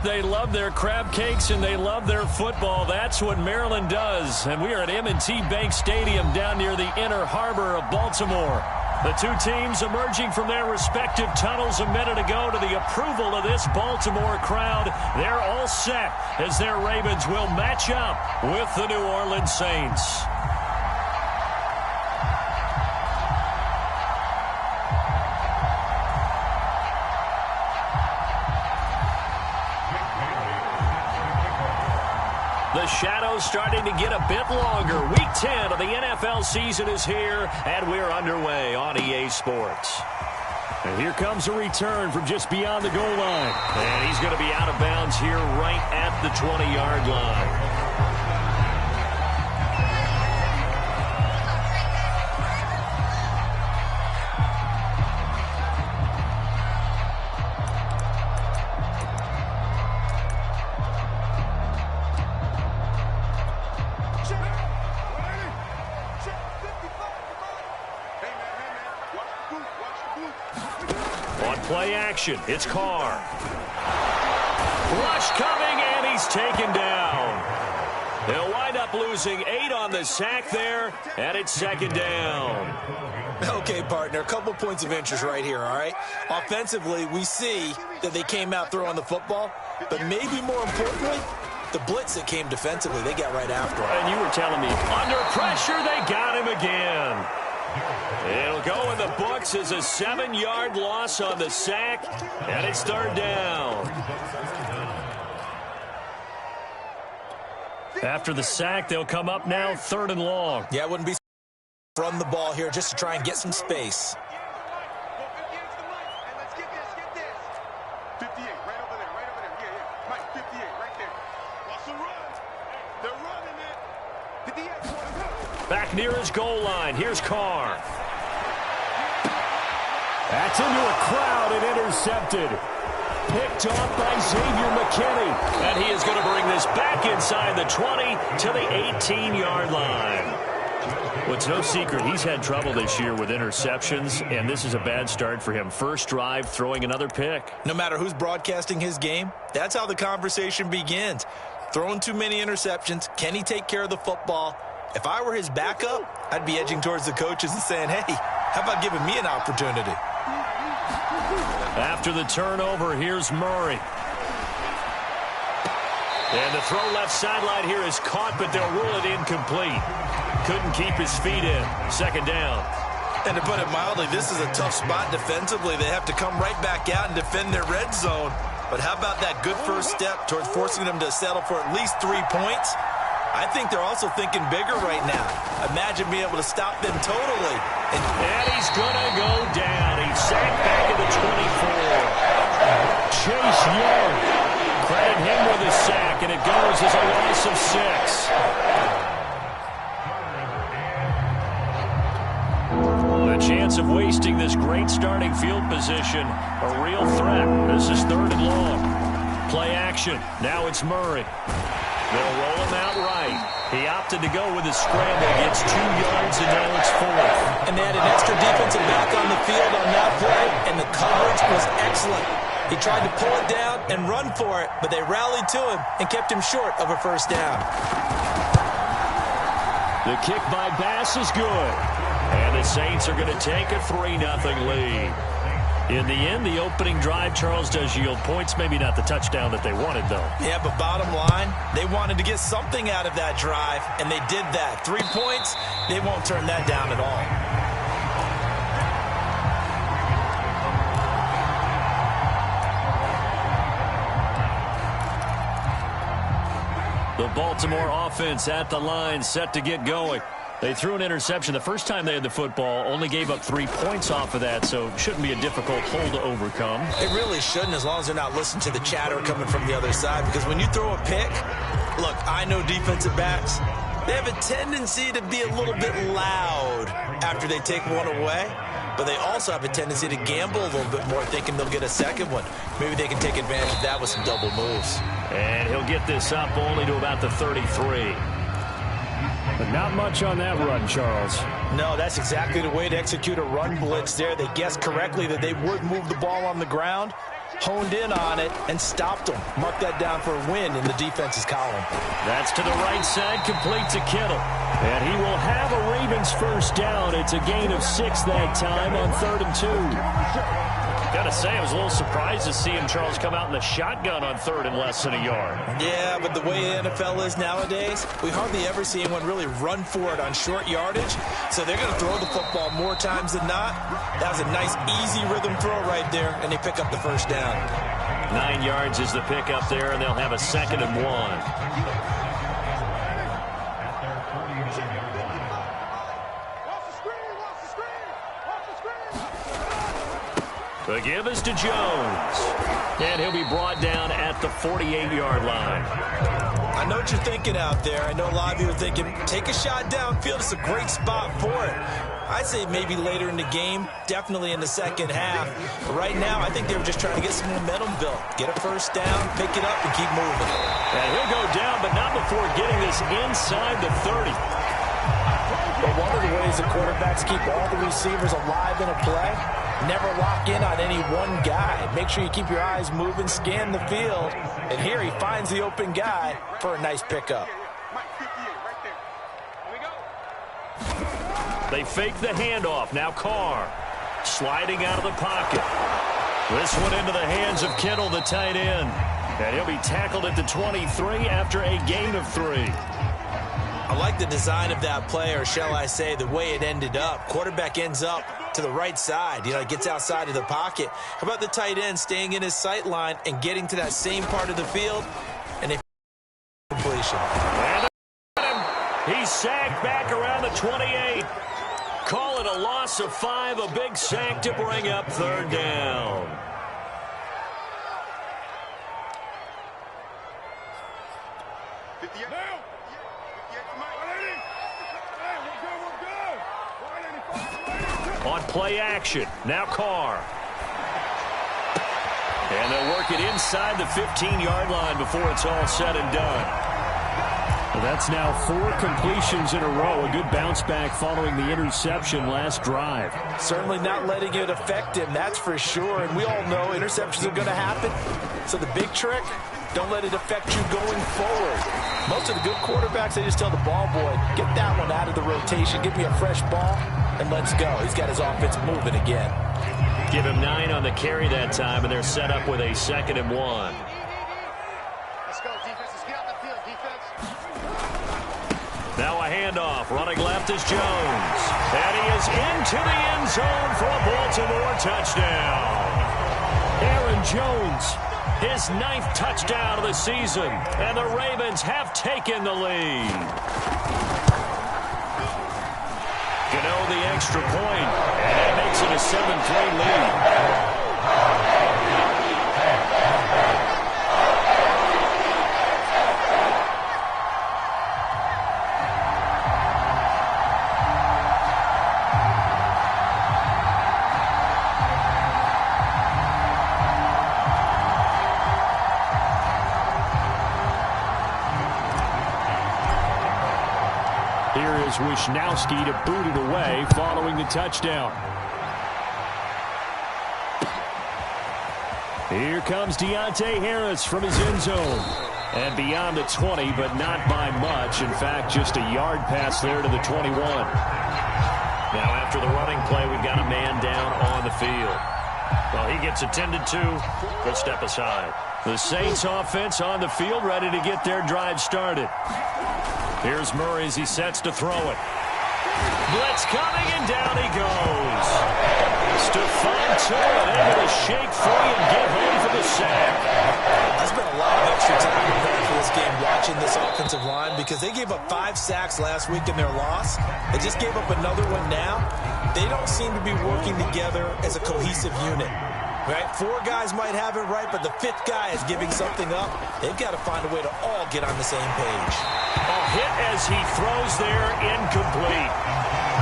They love their crab cakes and they love their football. That's what Maryland does. And we are at M&T Bank Stadium down near the Inner Harbor of Baltimore. The two teams emerging from their respective tunnels a minute ago to the approval of this Baltimore crowd. They're all set as their Ravens will match up with the New Orleans Saints. The shadow's starting to get a bit longer. Week 10 of the NFL season is here, and we're underway on EA Sports. And here comes a return from just beyond the goal line. And he's going to be out of bounds here right at the 20-yard line. Play action. It's Carr. Rush coming, and he's taken down. They'll wind up losing 8 on the sack there, and it's second down. Okay, partner, a couple points of interest right here, all right? Offensively, we see that they came out throwing the football, but maybe more importantly, the blitz that came defensively, they got right after him. And you were telling me, under pressure, they got him again. It'll go in the books as a 7-yard loss on the sack, and it's third down. After the sack, they'll come up now third and long. Yeah, it wouldn't be run the ball here just to try and get some space. Back near his goal line. Here's Carr. That's into a crowd and intercepted. Picked off by Xavier McKinney. And he is going to bring this back inside the 20 to the 18-yard line. Well, it's no secret he's had trouble this year with interceptions, and this is a bad start for him. First drive, throwing another pick. No matter who's broadcasting his game, that's how the conversation begins. Throwing too many interceptions. Can he take care of the football? If I were his backup, I'd be edging towards the coaches and saying, hey, how about giving me an opportunity? After the turnover, here's Murray. And the throw left sideline here is caught, but they'll rule it incomplete. Couldn't keep his feet in. Second down. And to put it mildly, this is a tough spot defensively. They have to come right back out and defend their red zone. But how about that good first step towards forcing them to settle for at least 3 points? I think they're also thinking bigger right now. Imagine being able to stop them totally. And he's going to go down. He's sacked back at the 24. Chase Young. Credit him with a sack, and it goes as a loss of 6. The chance of wasting this great starting field position, a real threat. This is third and long. Play action. Now it's Murray. They'll roll him out right. He opted to go with a scramble. Gets 2 yards, and now it's 4th. And they had an extra defensive back on the field on that play, and the coverage was excellent. He tried to pull it down and run for it, but they rallied to him and kept him short of a first down. The kick by Bass is good. And the Saints are going to take a 3-0 lead. In the end, the opening drive, Charles, does yield points. Maybe not the touchdown that they wanted, though. Yeah, but bottom line, they wanted to get something out of that drive, and they did that. 3 points, they won't turn that down at all. The Baltimore offense at the line, set to get going. They threw an interception the first time they had the football, only gave up 3 points off of that, so it shouldn't be a difficult hole to overcome. It really shouldn't, as long as they're not listening to the chatter coming from the other side, because when you throw a pick, look, I know defensive backs, they have a tendency to be a little bit loud after they take one away, but they also have a tendency to gamble a little bit more, thinking they'll get a second one. Maybe they can take advantage of that with some double moves. And he'll get this up only to about the 33. But not much on that run, Charles. No, that's exactly the way to execute a run blitz there. They guessed correctly that they would move the ball on the ground. honed in on it, and stopped them. Mark that down for a win in the defense's column. That's to the right side, complete to Kittle. And he will have a Ravens first down. It's a gain of 6 that time on 3rd and 2. Got to say, I was a little surprised to see him, Charles, come out in the shotgun on 3rd and less than a yard. Yeah, but the way the NFL is nowadays, we hardly ever see anyone really run for it on short yardage. So they're going to throw the football more times than not. That was a nice, easy rhythm throw right there, and they pick up the first down. 9 yards is the pick up there, and they'll have a 2nd and 1. The give is to Jones. And he'll be brought down at the 48-yard line. I know what you're thinking out there. I know a lot of you are thinking, take a shot downfield. It's a great spot for it. I'd say maybe later in the game, definitely in the second half. But right now, I think they were just trying to get some momentum built. Get a first down, pick it up, and keep moving. And he'll go down, but not before getting this inside the 30. But one of the ways the quarterbacks keep all the receivers alive in a play, never lock in on any one guy. Make sure you keep your eyes moving, scan the field. And here he finds the open guy for a nice pickup. They fake the handoff. Now Carr sliding out of the pocket. This one into the hands of Kittle, the tight end. And he'll be tackled at the 23 after a gain of 3. I like the design of that play, or shall I say the way it ended up. Quarterback ends up to the right side. He gets outside of the pocket. How about the tight end staying in his sight line and getting to that same part of the field? And a completion. And he's sacked back around the 28. Call it a loss of 5, a big sack to bring up 3rd down. On play action, now Carr. And they'll work it inside the 15-yard line before it's all said and done. Well, that's now 4 completions in a row. A good bounce back following the interception last drive. Certainly not letting it affect him, that's for sure. And we all know interceptions are going to happen. So the big trick, don't let it affect you going forward. Most of the good quarterbacks, they just tell the ball boy, get that one out of the rotation, give me a fresh ball, and let's go. He's got his offense moving again. Give him 9 on the carry that time, and they're set up with a 2nd and 1. Let's go, defense. Let's get out the field, defense. Now a handoff. Running left is Jones. And he is into the end zone for a Baltimore touchdown. Aaron Jones, his 9th touchdown of the season. And the Ravens have taken the lead. Gano the extra point, and that makes it a 7-3 lead. Here is Wishnowski to boot it away following the touchdown. Here comes Deontay Harris from his end zone. And beyond the 20, but not by much. In fact, just a yard pass there to the 21. Now after the running play, we've got a man down on the field. Well, he gets attended to. We'll step aside. The Saints offense on the field, ready to get their drive started. Here's Murray as he sets to throw it. Blitz coming, and down he goes. Stephon Tuitt able to shake free and get home for the sack. I spent a lot of extra time preparing for this game watching this offensive line because they gave up 5 sacks last week in their loss. They just gave up another one now. They don't seem to be working together as a cohesive unit. Right? 4 guys might have it right, but the 5th guy is giving something up. They've got to find a way to all get on the same page. A hit as he throws there, incomplete.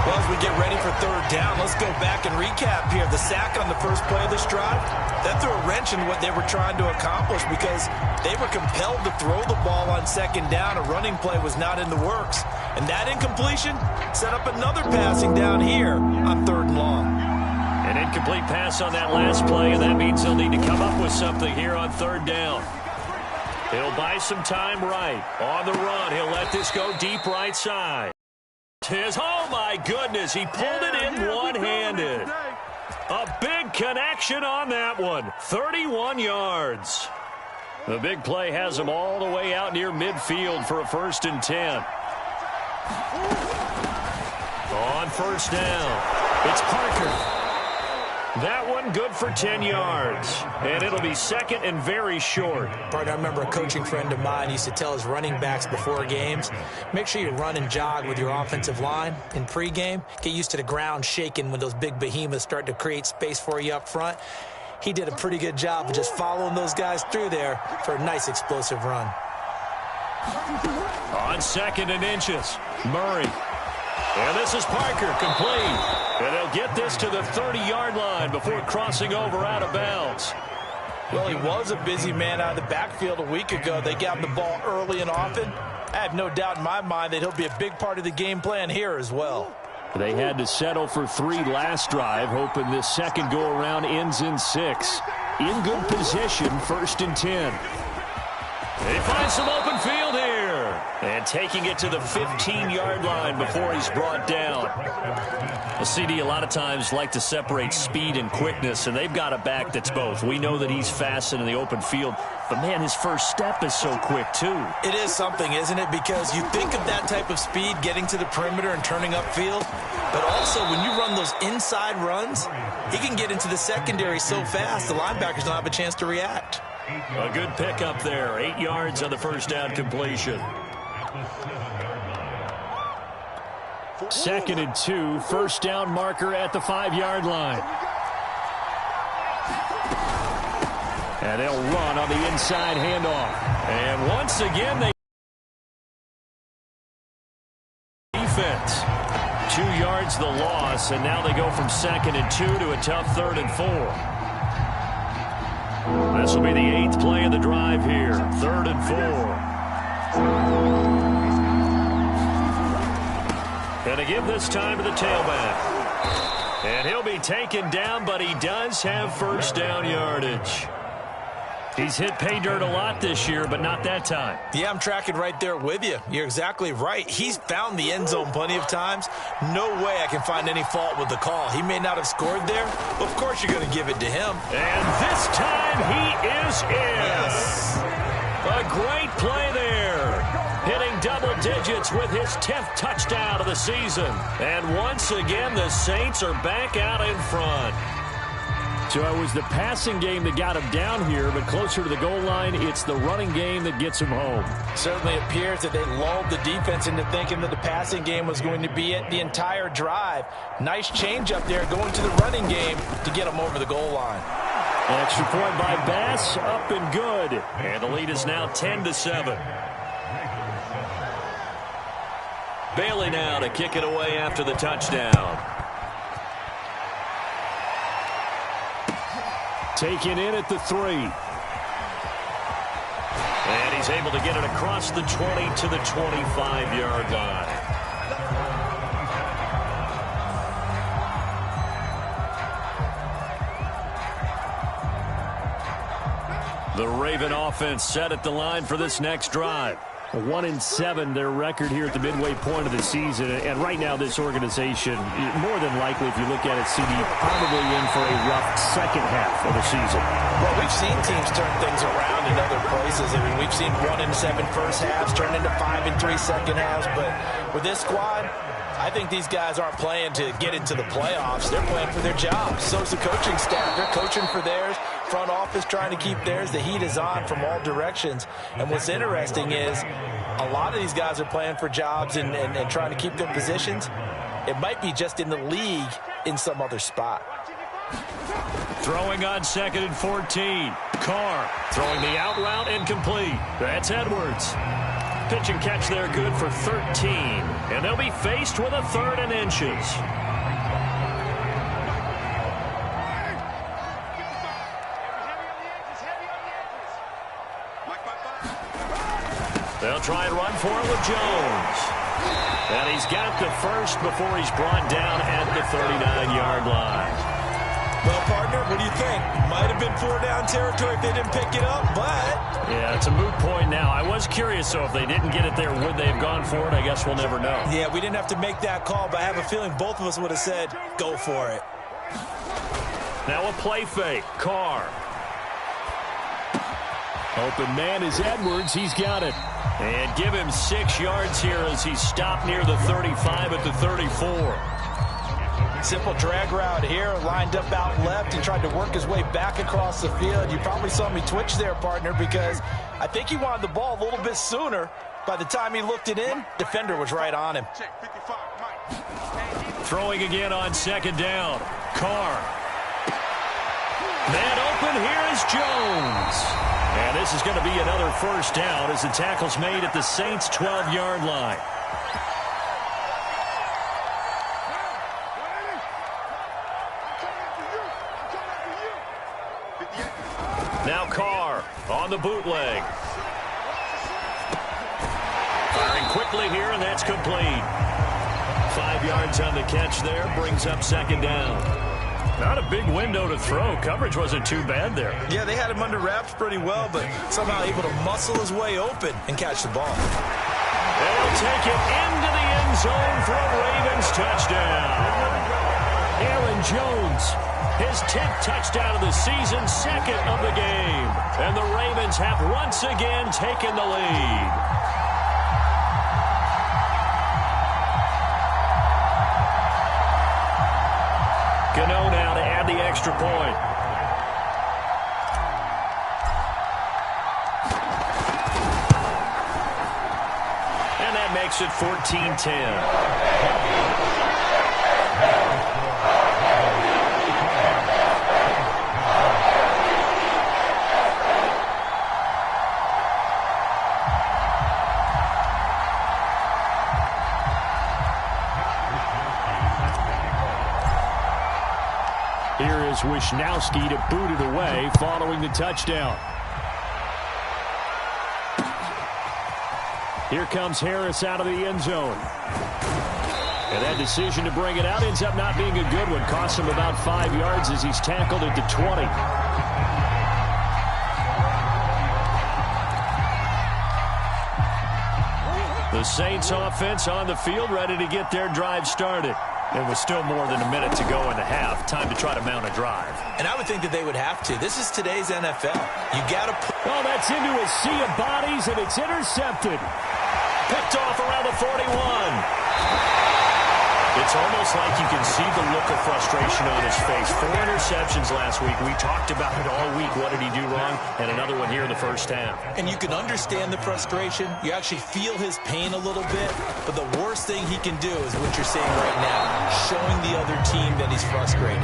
Well, as we get ready for 3rd down, let's go back and recap here. The sack on the first play of this drive, that threw a wrench in what they were trying to accomplish because they were compelled to throw the ball on 2nd down. A running play was not in the works. And that incompletion set up another passing down here on 3rd and long. An Incomplete pass on that last play, and that means he'll need to come up with something here on third down. He'll buy some time right. On the run, he'll let this go deep right side. Oh, my goodness, he pulled it in one-handed. A big connection on that one. 31 yards. The big play has him all the way out near midfield for a 1st and 10. On first down, it's Parker. That one good for 10 yards. And it'll be 2nd and very short. Partner, I remember a coaching friend of mine used to tell his running backs before games, make sure you run and jog with your offensive line in pregame. Get used to the ground shaking when those big behemoths start to create space for you up front. He did a pretty good job of just following those guys through there for a nice explosive run. On 2nd and inches, Murray. And this is Parker, complete. And he'll get this to the 30-yard line before crossing over out of bounds. Well, he was a busy man out of the backfield a week ago. They got him the ball early and often. I have no doubt in my mind that he'll be a big part of the game plan here as well. They had to settle for 3 last drive, hoping this second go-around ends in 6. In good position, 1st and 10. He finds some open field here. And taking it to the 15-yard line before he's brought down. The CD a lot of times like to separate speed and quickness, and they've got a back that's both. We know that he's fast in the open field, but, man, his first step is so quick, too. It is something, isn't it? Because you think of that type of speed getting to the perimeter and turning upfield, but also when you run those inside runs, he can get into the secondary so fast the linebackers don't have a chance to react. A good pickup there. 8 yards on the first down completion. 2nd and 2, first down marker at the 5-yard line. And they'll run on the inside handoff. And once again, they defense. 2 yards the loss, and now they go from 2nd and 2 to a tough 3rd and 4. This will be the 8th play of the drive here. 3rd and 4. And to give this time to the tailback. And he'll be taken down, but he does have first down yardage. He's hit pay dirt a lot this year, but not that time. Yeah, I'm tracking right there with you. You're exactly right. He's found the end zone plenty of times. No way I can find any fault with the call. He may not have scored there, but of course you're going to give it to him. And this time he is in. Yes. A great play there. Hitting double digits with his 10th touchdown of the season. And once again, the Saints are back out in front. So it was the passing game that got him down here, but closer to the goal line, it's the running game that gets him home. Certainly appears that they lulled the defense into thinking that the passing game was going to be it the entire drive. Nice change up there going to the running game to get him over the goal line. An extra point by Bass, up and good. And the lead is now 10-7. Bailey now to kick it away after the touchdown. Taken in at the 3. And he's able to get it across the 20 to the 25-yard line. The Raven offense set at the line for this next drive. 1-7, their record here at the midway point of the season. And right now, this organization, more than likely, if you look at it, CD, probably in for a rough second half of the season. Well, we've seen teams turn things around in other places. I mean, we've seen 1-7 first halves turn into 5-3 second halves. But with this squad, I think these guys aren't playing to get into the playoffs. They're playing for their jobs. So's the coaching staff. They're coaching for theirs. Front office trying to keep theirs. The heat is on from all directions. And what's interesting is a lot of these guys are playing for jobs and trying to keep their positions. It might be just in the league in some other spot. Throwing on 2nd and 14. Carr throwing the out route incomplete. That's Edwards. Pitch and catch there good for 13. And they'll be faced with a 3rd and inches. They'll try and run for it with Jones. And he's got the first before he's brought down at the 39-yard line. Well, partner, what do you think? Might have been 4-down territory if they didn't pick it up, but... Yeah, it's a moot point now. I was curious, so if they didn't get it there, would they have gone for it? I guess we'll never know. Yeah, we didn't have to make that call, but I have a feeling both of us would have said, go for it. Now a play fake. Carr. Open man is Edwards. He's got it. And give him 6 yards here as he stopped near the 35 at the 34. Simple drag route here, lined up out left and tried to work his way back across the field. You probably saw me twitch there, partner, because I think he wanted the ball a little bit sooner. By the time he looked it in, defender was right on him. Throwing again on 2nd down. Carr. Man open, here is Jones. And this is going to be another 1st down as the tackle's made at the Saints' 12-yard line. Now Carr on the bootleg. Firing quickly here, and that's complete. 5 yards on the catch there, brings up 2nd down. Not a big window to throw. Coverage wasn't too bad there. Yeah, they had him under wraps pretty well, but somehow able to muscle his way open and catch the ball. They'll take it into the end zone for a Ravens touchdown. Aaron Jones, his 10th touchdown of the season, 2nd of the game. And the Ravens have once again taken the lead. Gano now to add the extra point. And that makes it 14-10. Here is Wishnowsky to boot it away following the touchdown. Here comes Harris out of the end zone. And that decision to bring it out ends up not being a good one. Costs him about 5 yards as he's tackled at the 20. The Saints offense on the field ready to get their drive started. It was still more than a minute to go in the half. Time to try to mount a drive. And I would think that they would have to. This is today's NFL. You got to put... Oh, that's into a sea of bodies, and it's intercepted. Picked off around the 41. It's almost like you can see the look of frustration on his face. 4 interceptions last week. We talked about it all week. What did he do wrong? And another one here in the first half. And you can understand the frustration. You actually feel his pain a little bit. But the worst thing he can do is what you're saying right now, showing the other team that he's frustrated.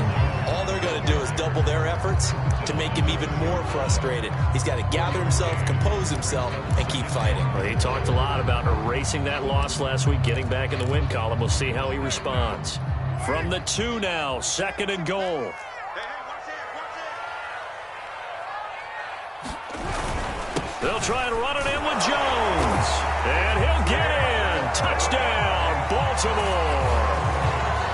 All they're going to do is double their efforts to make him even more frustrated. He's got to gather himself, compose himself, and keep fighting. Well, he talked a lot about erasing that loss last week, getting back in the win column. We'll see how he responds. From the 2 now, 2nd and goal. They'll try and run it in with Jones. And he'll get in. Touchdown, Baltimore.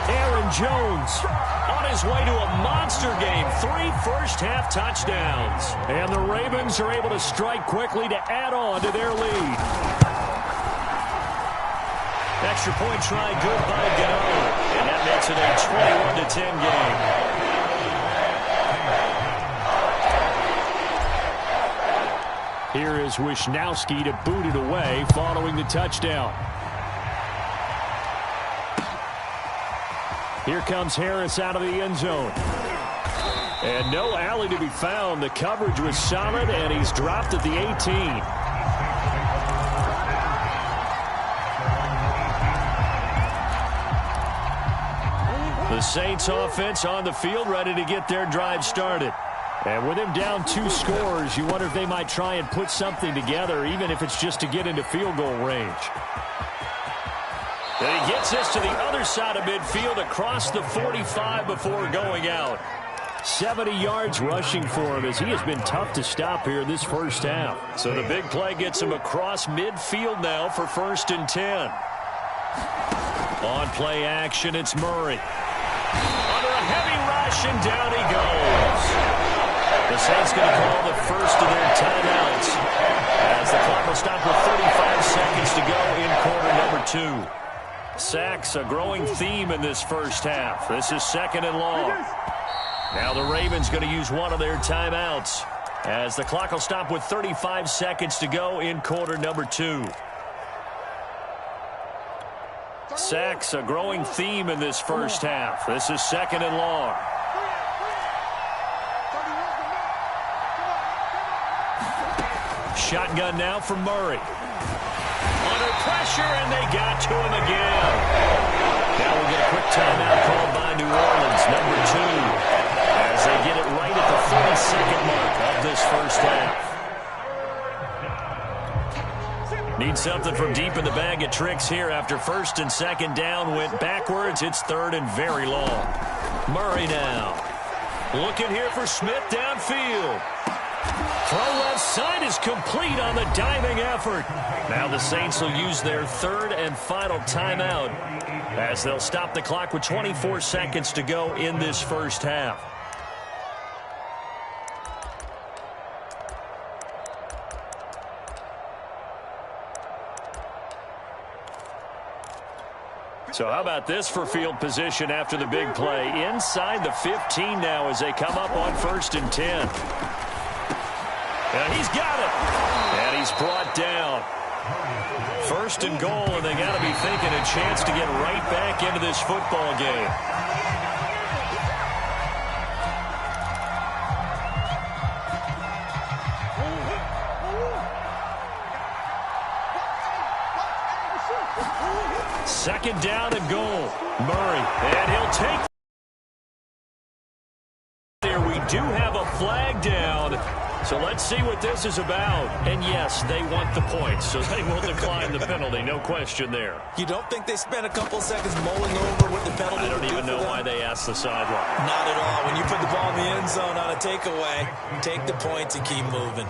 Aaron Jones on his way to a monster game. 3 first-half touchdowns. And the Ravens are able to strike quickly to add on to their lead. Extra point try good by Gano. And that makes it a 21-10 game. Here is Wishnowsky to boot it away following the touchdown. Here comes Harris out of the end zone. And no alley to be found. The coverage was solid, and he's dropped at the 18. The Saints offense on the field ready to get their drive started. And with him down 2 scores, you wonder if they might try and put something together, even if it's just to get into field goal range. And he gets this to the other side of midfield across the 45 before going out. 70 yards rushing for him as he has been tough to stop here this first half. So the big play gets him across midfield now for 1st and 10. On play action, it's Murray. Under a heavy rush, and down he goes. The Saints going to call the first of their timeouts as the clock will stop with 35 seconds to go in quarter number 2. Sacks, a growing theme in this first half. This is 2nd and long. Now the Ravens going to use one of their timeouts as the clock will stop with 35 seconds to go in quarter number 2. Sacks, a growing theme in this first half. This is 2nd and long. Shotgun now from Murray. Under pressure, and they got to him again. Now we'll get a quick timeout called by New Orleans, number 2, as they get it right at the 42nd mark of this first half. Need something from deep in the bag of tricks here after 1st and 2nd down went backwards. It's 3rd and very long. Murray now. Looking here for Smith downfield. Throw left side is complete on the diving effort. Now the Saints will use their 3rd and final timeout as they'll stop the clock with 24 seconds to go in this first half. So how about this for field position after the big play? Inside the 15 now as they come up on 1st and 10. And he's got it. And he's brought down. 1st and goal, and they got to be thinking a chance to get right back into this football game. Second down and goal. Murray, and he'll take. There we do have a flag down. So let's see what this is about. And yes, they want the points, so they will decline the penalty. No question there. You don't think they spent a couple seconds mulling over what the penalty I don't even know why they asked the sideline. Not at all. When you put the ball in the end zone on a takeaway, take the points and keep moving.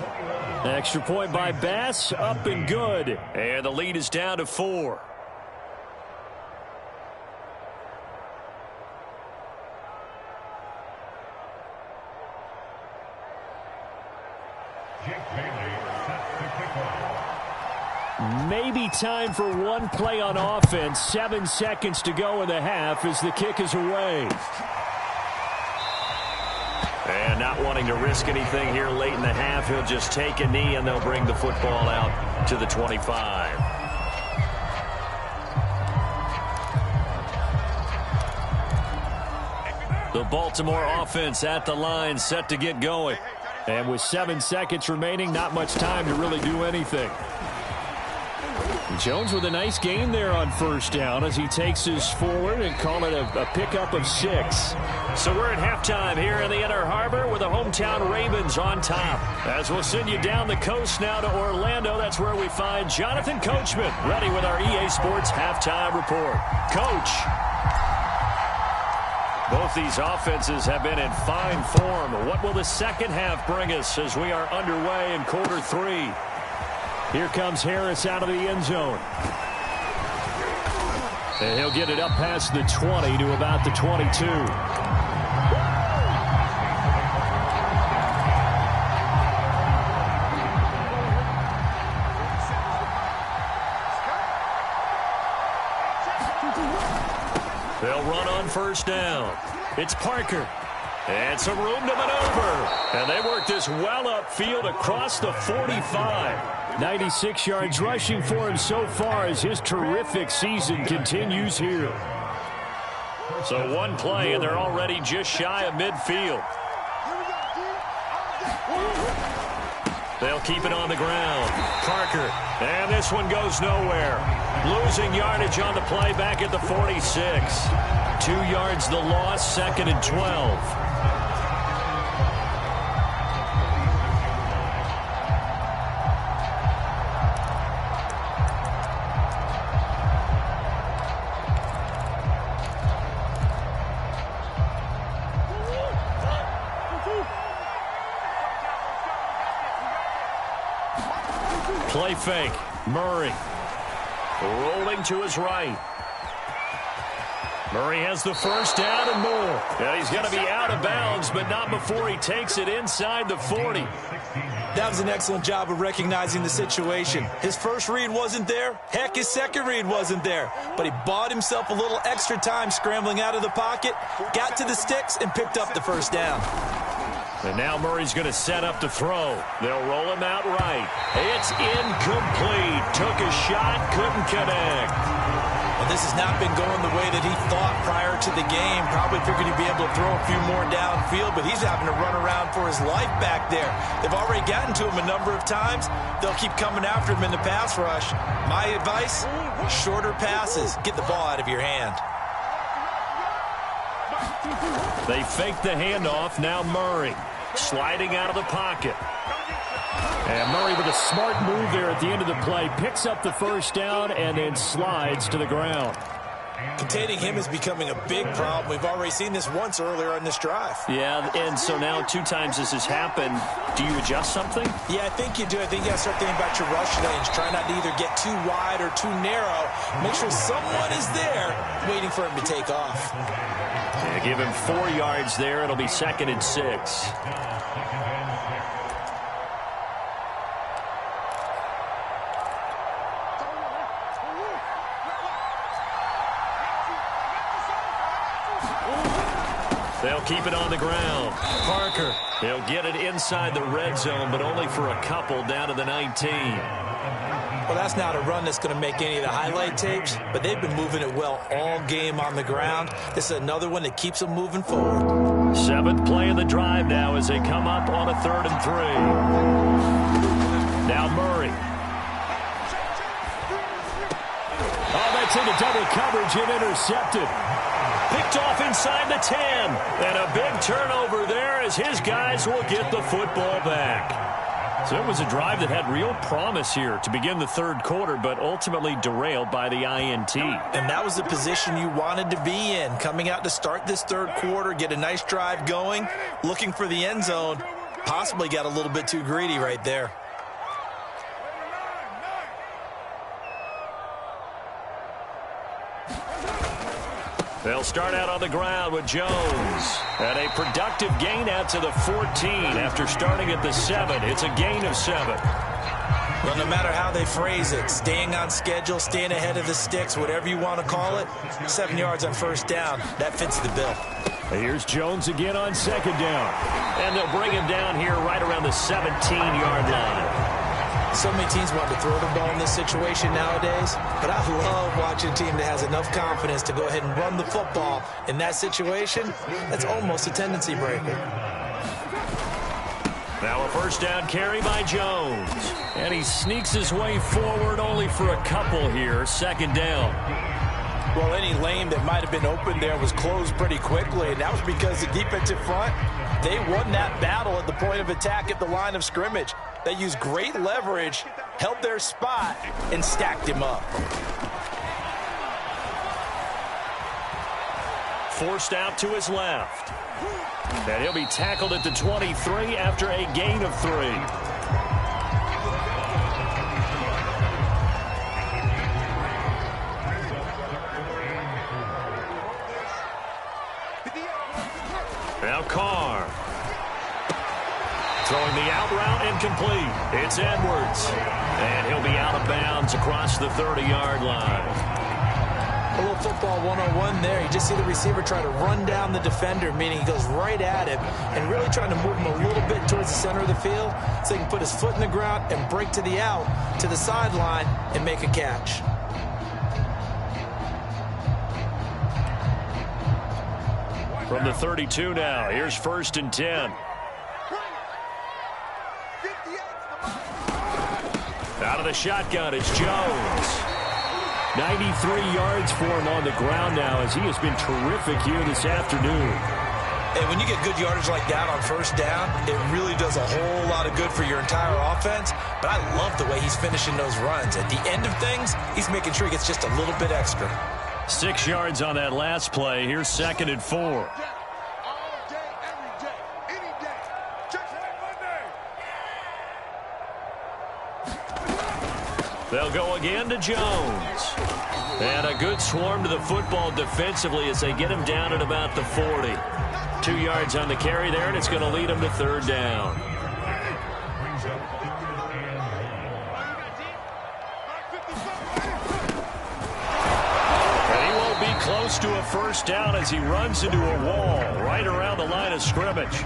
Extra point by Bass, up and good. And the lead is down to 4. Maybe time for one play on offense. 7 seconds to go in the half as the kick is away. And not wanting to risk anything here late in the half, he'll just take a knee and they'll bring the football out to the 25. The Baltimore offense at the line, set to get going. And with 7 seconds remaining, not much time to really do anything. Jones with a nice gain there on 1st down as he takes us forward and call it a pickup of 6. So we're at halftime here in the Inner Harbor with the hometown Ravens on top. As we'll send you down the coast now to Orlando, that's where we find Jonathan Coachman ready with our EA Sports halftime report. Coach. Both these offenses have been in fine form. What will the second half bring us as we are underway in quarter 3? Here comes Harris out of the end zone. And he'll get it up past the 20 to about the 22. They'll run on 1st down. It's Parker. And some room to maneuver. And they work this well upfield across the 45. 96 yards rushing for him so far as his terrific season continues here. So one play, and they're already just shy of midfield. They'll keep it on the ground. Parker. And this one goes nowhere. Losing yardage on the play back at the 46. 2 yards the loss, 2nd and 12. Play fake. Murray rolling to his right. Murray has the first down and more. And he's going to be out of bounds, but not before he takes it inside the 40. That was an excellent job of recognizing the situation. His first read wasn't there. Heck, his second read wasn't there. But he bought himself a little extra time scrambling out of the pocket, got to the sticks, and picked up the first down. And now Murray's going to set up to throw. They'll roll him out right. It's incomplete. Took a shot, couldn't connect. Well, this has not been going the way that he thought prior to the game. Probably figured he'd be able to throw a few more downfield, but he's having to run around for his life back there. They've already gotten to him a number of times. They'll keep coming after him in the pass rush. My advice, shorter passes. Get the ball out of your hand. They fake the handoff. Now Murray sliding out of the pocket. And Murray with a smart move there at the end of the play. Picks up the first down and then slides to the ground. Containing him is becoming a big problem. We've already seen this once earlier on this drive. Yeah, and so now 2 times this has happened. Do you adjust something? Yeah, I think you do. I think you got to start thinking about your rush lanes. Try not to either get too wide or too narrow. Make sure someone is there waiting for him to take off. Yeah, give him 4 yards there. It'll be 2nd and 6. They'll keep it on the ground. Parker, he'll get it inside the red zone, but only for a couple down to the 19. Well, that's not a run that's going to make any of the highlight tapes, but they've been moving it well all game on the ground. This is another one that keeps them moving forward. 7th play of the drive now as they come up on a 3rd and 3. Now Murray. Oh, that's into double coverage and intercepted. Picked off inside the 10. And a big turnover there as his guys will get the football back. So it was a drive that had real promise here to begin the 3rd quarter, but ultimately derailed by the INT. And that was the position you wanted to be in. Coming out to start this 3rd quarter, get a nice drive going, looking for the end zone. Possibly got a little bit too greedy right there. They'll start out on the ground with Jones. And a productive gain out to the 14 after starting at the 7. It's a gain of 7. Well, no matter how they phrase it, staying on schedule, staying ahead of the sticks, whatever you want to call it, 7 yards on first down, that fits the bill. Here's Jones again on 2nd down. And they'll bring him down here right around the 17-yard line. So many teams want to throw the ball in this situation nowadays, but I love watching a team that has enough confidence to go ahead and run the football. In that situation, that's almost a tendency breaker. Now a first down carry by Jones. And he sneaks his way forward only for a couple here. 2nd down. Well, any lane that might have been open there was closed pretty quickly, and that was because the defensive front, they won that battle at the point of attack at the line of scrimmage. They used great leverage, held their spot, and stacked him up. Forced out to his left. And he'll be tackled at the 23 after a gain of 3. Now Carr. Throwing the out route incomplete. It's Edwards. And he'll be out of bounds across the 30-yard line. A little football 101 there. You just see the receiver try to run down the defender, meaning he goes right at him and really trying to move him a little bit towards the center of the field so he can put his foot in the ground and break to the out, to the sideline, and make a catch. From the 32 now, here's 1st and 10. Out of the shotgun, it's Jones. 93 yards for him on the ground now as he has been terrific here this afternoon. And when you get good yardage like that on first down, it really does a whole lot of good for your entire offense. But I love the way he's finishing those runs. At the end of things, he's making sure he gets just a little bit extra. 6 yards on that last play. Here's 2nd and 4. They'll go again to Jones. And a good swarm to the football defensively as they get him down at about the 40. 2 yards on the carry there, and it's going to lead him to third down. And he won't be close to a first down as he runs into a wall right around the line of scrimmage.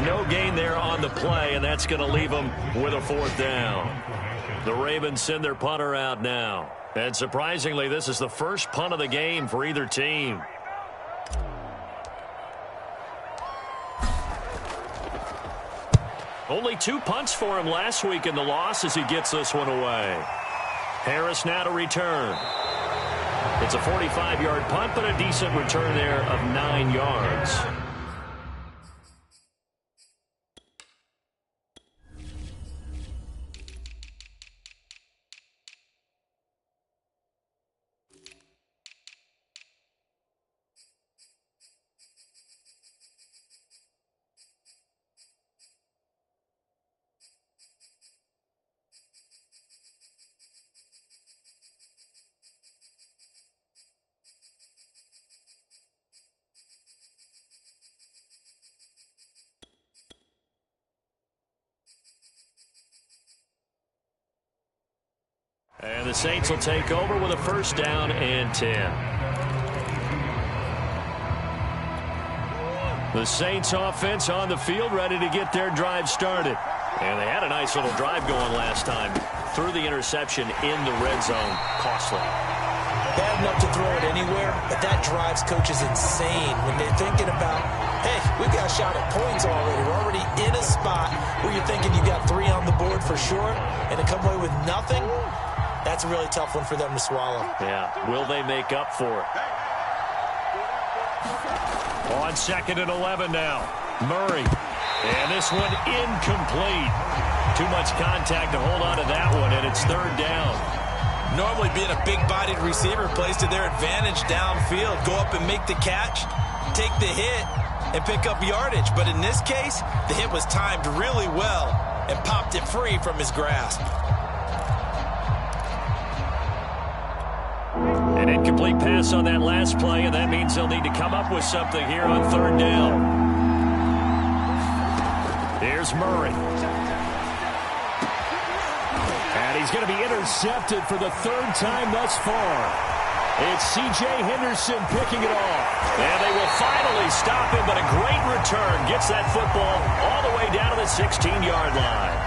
No gain there on the play, and that's going to leave him with a fourth down. The Ravens send their punter out now. And surprisingly, this is the first punt of the game for either team. Only 2 punts for him last week in the loss as he gets this one away. Harris now to return. It's a 45-yard punt, but a decent return there of 9 yards. And the Saints will take over with a first down and 10. The Saints offense on the field ready to get their drive started. And they had a nice little drive going last time. Threw the interception in the red zone. Costly. Bad enough to throw it anywhere, but that drives coaches insane when they're thinking about, hey, we've got a shot at points already. We're already in a spot where you're thinking you got 3 on the board for sure, and to come away with nothing, that's a really tough one for them to swallow. Yeah, will they make up for it? On 2nd and 11 now. Murray. And this one incomplete. Too much contact to hold on to that one, and it's third down. Normally being a big-bodied receiver plays to their advantage downfield. Go up and make the catch, take the hit, and pick up yardage. But in this case, the hit was timed really well and popped it free from his grasp. An incomplete pass on that last play, and that means they'll need to come up with something here on third down. Here's Murray. And he's going to be intercepted for the 3rd time thus far. It's C.J. Henderson picking it off. And they will finally stop him, but a great return gets that football all the way down to the 16-yard line.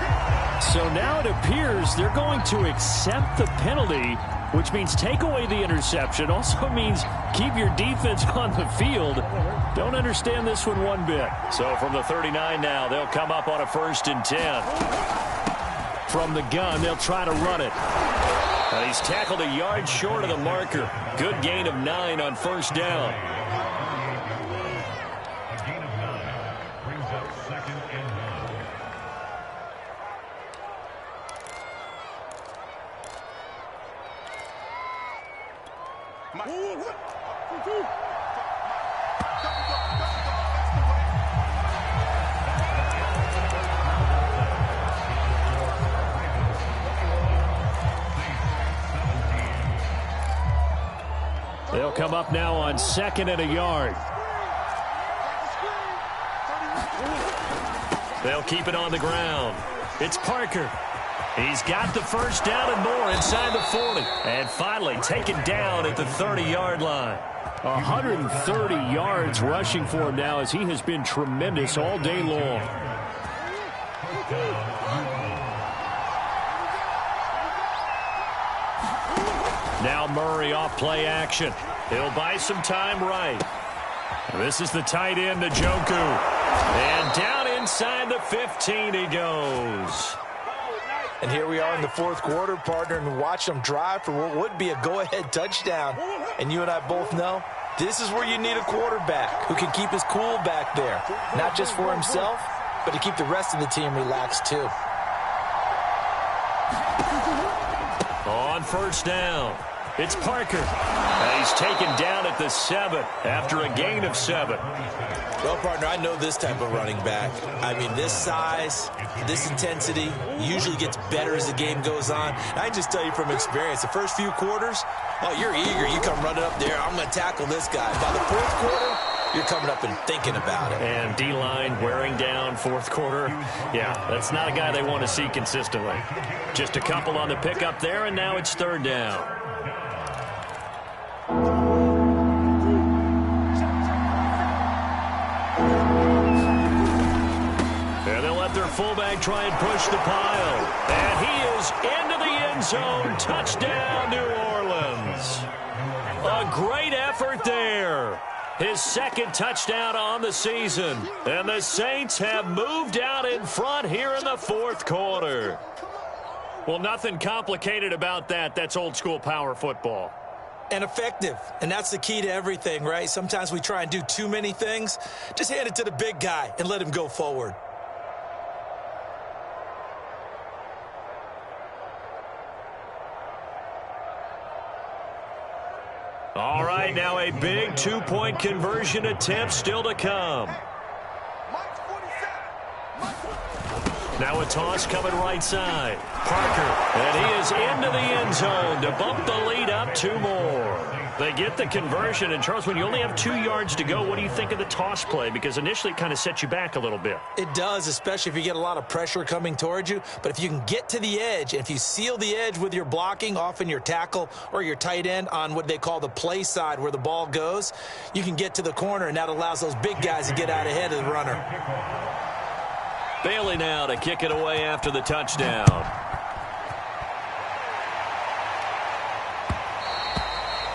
So now it appears they're going to accept the penalty, which means take away the interception. Also means keep your defense on the field. Don't understand this one bit. So from the 39 now, they'll come up on a 1st and 10. From the gun, they'll try to run it. And he's tackled a yard short of the marker. Good gain of 9 on first down. They'll come up now on 2nd and a yard. They'll keep it on the ground. It's Parker. He's got the first down and more inside the 40. And finally taken down at the 30-yard line. 130 yards rushing for him now as he has been tremendous all day long. Now Murray off play action. He'll buy some time right. This is the tight end, Njoku. And down inside the 15 he goes. And here we are in the 4th quarter, partner, and watch them drive for what would be a go-ahead touchdown. And you and I both know this is where you need a quarterback who can keep his cool back there. Not just for himself, but to keep the rest of the team relaxed too. On first down, it's Parker. And he's taken down at the 7 after a gain of 7. Well, partner, I know this type of running back. I mean, this size, this intensity usually gets better as the game goes on. And I just tell you from experience, the first few quarters, Oh, you're eager. You come running up there. I'm going to tackle this guy. By the fourth quarter, you're coming up and thinking about it. And D-line wearing down fourth quarter. Yeah, that's not a guy they want to see consistently. Just a couple on the pickup there, and now it's third down. And they'll let their fullback try and push the pile. And he is into the end zone. Touchdown, New Orleans. A great effort there. His second touchdown on the season. And the Saints have moved out in front here in the fourth quarter. Well, nothing complicated about that. That's old-school power football. And effective. And that's the key to everything, right? Sometimes we try and do too many things. Just hand it to the big guy and let him go forward. All right, now a big two-point conversion attempt still to come. Now a toss coming right side. Parker, and he is into the end zone to bump the lead up 2 more. They get the conversion, and Charles, when you only have 2 yards to go, what do you think of the toss play? Because initially it kind of sets you back a little bit. It does, especially if you get a lot of pressure coming towards you. But if you can get to the edge, if you seal the edge with your blocking, often your tackle or your tight end on what they call the play side where the ball goes, you can get to the corner, and that allows those big guys to get out ahead of the runner. Bailey now to kick it away after the touchdown.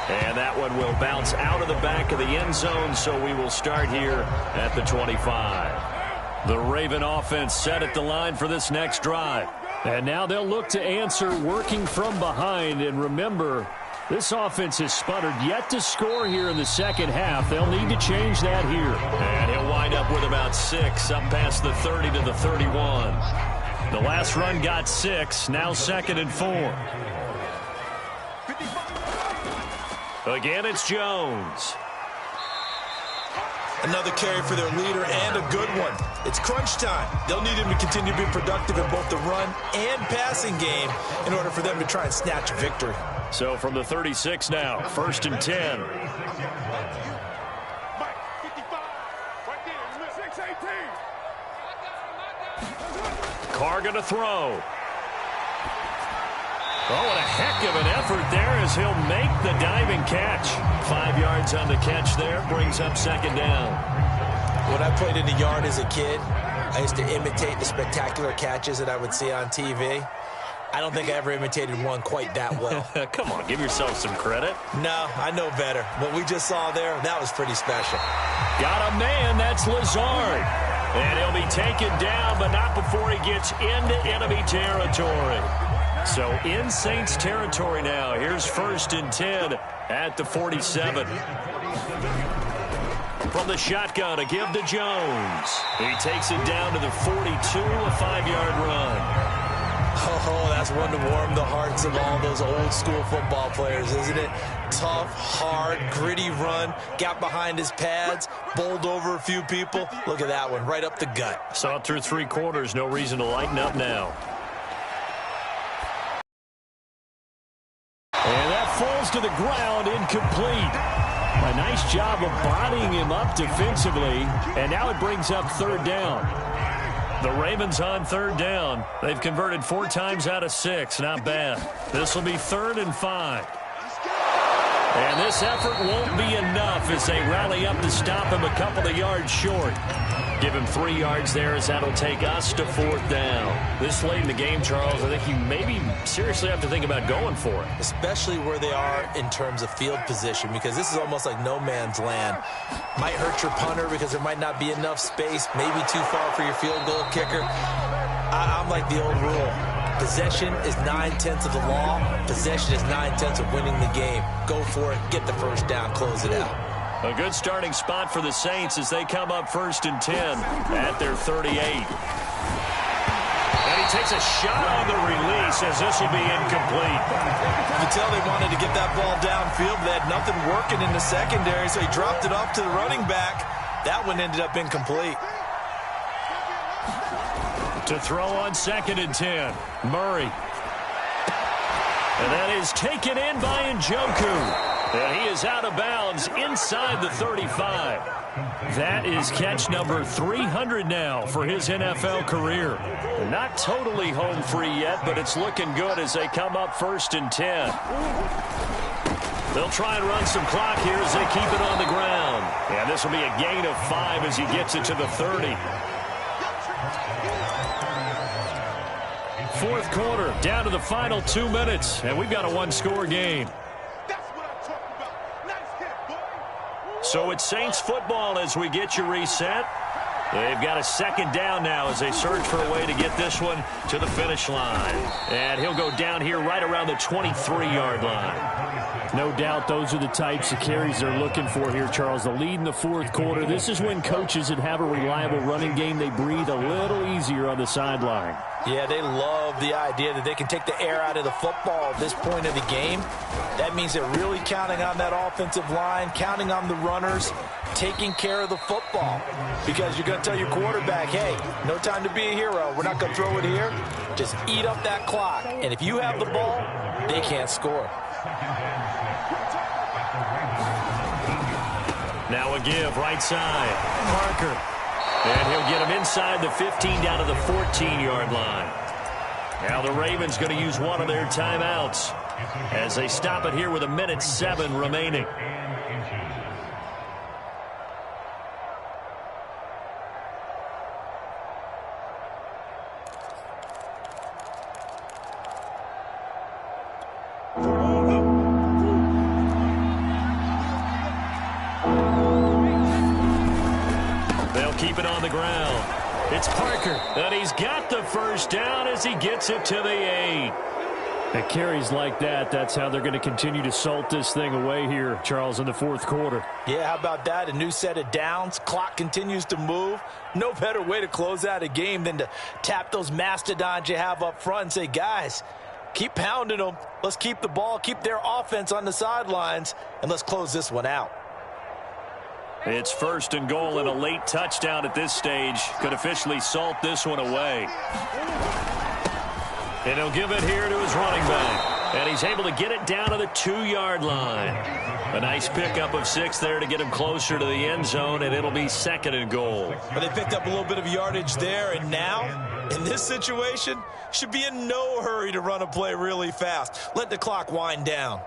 And that one will bounce out of the back of the end zone, so we will start here at the 25. The Raven offense set at the line for this next drive. And now they'll look to answer working from behind. And remember, this offense has sputtered yet to score here in the second half. They'll need to change that here. And he'll wind up with about 6 up past the 30 to the 31. The last run got 6, now 2nd and 4. Again, it's Jones. Another carry for their leader and a good one. It's crunch time. They'll need him to continue to be productive in both the run and passing game in order for them to try and snatch a victory. So from the 36 now, 1st and 10. Carr going to throw. Oh, what a heck of an effort there as he'll make the diving catch. 5 yards on the catch there, brings up 2nd down. When I played in the yard as a kid, I used to imitate the spectacular catches that I would see on TV. I don't think I ever imitated one quite that well. Come on, give yourself some credit. No, I know better. What we just saw there, that was pretty special. Got a man, that's Lazard. And he'll be taken down, but not before he gets into enemy territory. So in Saints territory now. Here's 1st and 10 at the 47. From the shotgun, a give to Jones. He takes it down to the 42, a 5-yard run. Oh, that's one to warm the hearts of all those old school football players, isn't it? Tough, hard, gritty run. Got behind his pads, bowled over a few people. Look at that one, right up the gut. Saw it through 3 quarters. No reason to lighten up now. And that falls to the ground, incomplete. A nice job of bodying him up defensively. And now it brings up 3rd down. The Ravens on 3rd down. They've converted 4 times out of 6. Not bad. This will be 3rd and 5. And this effort won't be enough as they rally up to stop him a couple of yards short. Give him 3 yards there as that'll take us to 4th down. This late in the game, Charles, I think you maybe seriously have to think about going for it. Especially where they are in terms of field position, because this is almost like no man's land. Might hurt your punter because there might not be enough space, maybe too far for your field goal kicker. I'm like the old rule. Possession is 9/10 of the law. Possession is 9/10 of winning the game. Go for it, get the 1st down, close it out. A good starting spot for the Saints as they come up 1st and 10 at their 38. And he takes a shot on the release as this will be incomplete. You can tell they wanted to get that ball downfield. They had nothing working in the secondary, so he dropped it off to the running back. That one ended up incomplete. To throw on 2nd and 10, Murray. And that is taken in by Njoku. And he is out of bounds inside the 35. That is catch number 300 now for his NFL career. Not totally home free yet, but it's looking good as they come up 1st and 10. They'll try and run some clock here as they keep it on the ground. And this will be a gain of 5 as he gets it to the 30. Fourth quarter, down to the final 2 minutes, and we've got a one-score game. So it's Saints football as we get you reset. They've got a second down now as they search for a way to get this one to the finish line. And he'll go down here right around the 23-yard line. No doubt those are the types of carries they're looking for here, Charles. The lead in the fourth quarter. This is when coaches that have a reliable running game, they breathe a little easier on the sideline. Yeah, they love the idea that they can take the air out of the football at this point of the game. That means they're really counting on that offensive line, counting on the runners, taking care of the football. Because you're going to tell your quarterback, hey, no time to be a hero. We're not going to throw it here. Just eat up that clock. And if you have the ball, they can't score. Now a give, right side. Parker. And he'll get him inside the 15 down to the 14-yard line. Now the Ravens going to use one of their timeouts as they stop it here with 1:07 remaining. Keep it on the ground. It's Parker, and he's got the first down as he gets it to the 8. At carries like that, that's how they're going to continue to salt this thing away here, Charles, in the fourth quarter. Yeah, how about that? A new set of downs. Clock continues to move. No better way to close out a game than to tap those mastodons you have up front and say, guys, keep pounding them. Let's keep the ball, keep their offense on the sidelines, and let's close this one out. It's 1st and goal, and a late touchdown at this stage could officially salt this one away. And he'll give it here to his running back. And he's able to get it down to the 2-yard line. A nice pickup of 6 there to get him closer to the end zone, and it'll be 2nd and goal. But they picked up a little bit of yardage there, and now, in this situation, should be in no hurry to run a play really fast. Let the clock wind down.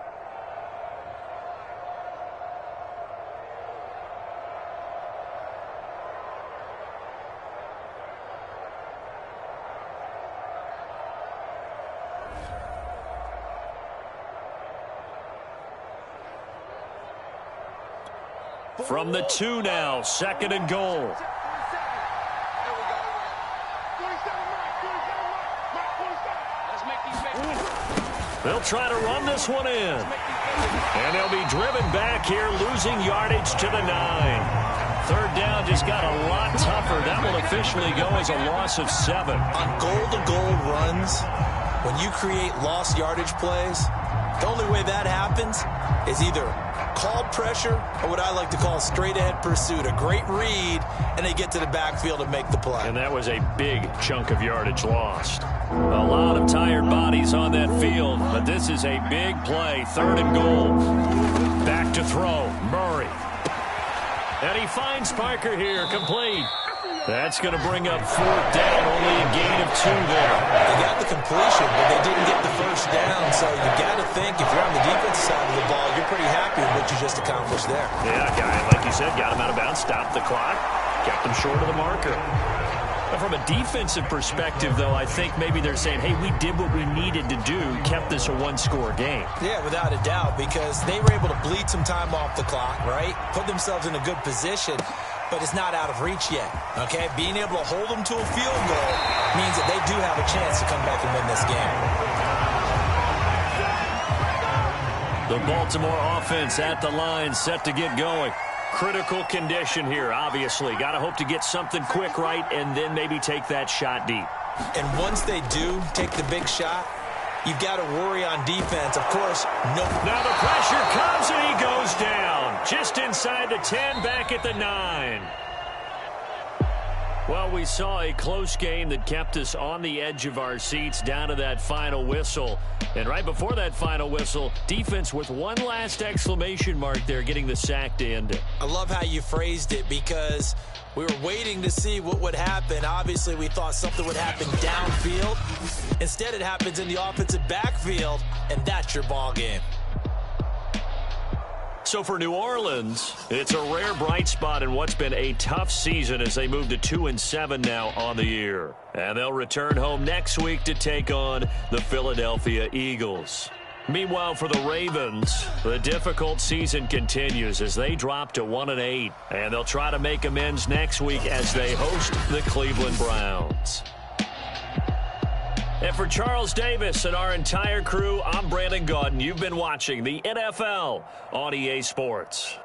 From the 2 now, 2nd and goal. They'll try to run this one in. And they'll be driven back here, losing yardage to the 9. 3rd down just got a lot tougher. That will officially go as a loss of 7. On goal-to-goal runs, when you create lost yardage plays, the only way that happens is either called pressure or what I like to call straight-ahead pursuit. A great read, and they get to the backfield and make the play. And that was a big chunk of yardage lost. A lot of tired bodies on that field, but this is a big play. 3rd and goal. Back to throw. Murray. And he finds Parker here, complete. That's going to bring up 4th down, only a gain of 2 there. They got the completion, but they didn't get the first down, so you got to think if you're on the defensive side of the ball, you're pretty happy with what you just accomplished there. Yeah, guy, like you said, got him out of bounds, stopped the clock, kept him short of the marker. But from a defensive perspective, though, I think maybe they're saying, hey, we did what we needed to do, kept this a one-score game. Yeah, without a doubt, because they were able to bleed some time off the clock, right? Put themselves in a good position, but it's not out of reach yet, okay? Being able to hold them to a field goal means that they do have a chance to come back and win this game. The Baltimore offense at the line, set to get going. Critical condition here, obviously. Got to hope to get something quick right and then maybe take that shot deep. And once they do take the big shot, you've got to worry on defense. Of course, no. Now the pressure comes and he goes down. Just inside the 10, back at the 9. Well, we saw a close game that kept us on the edge of our seats down to that final whistle. And right before that final whistle, defense with one last exclamation mark there, getting the sack to end it. I love how you phrased it because we were waiting to see what would happen. Obviously, we thought something would happen downfield. Instead, it happens in the offensive backfield, and that's your ball game. So for New Orleans, it's a rare bright spot in what's been a tough season as they move to 2-7 now on the year. And they'll return home next week to take on the Philadelphia Eagles. Meanwhile, for the Ravens, the difficult season continues as they drop to 1-8. And they'll try to make amends next week as they host the Cleveland Browns. And for Charles Davis and our entire crew, I'm Brandon Gaudin. You've been watching the NFL on EA Sports.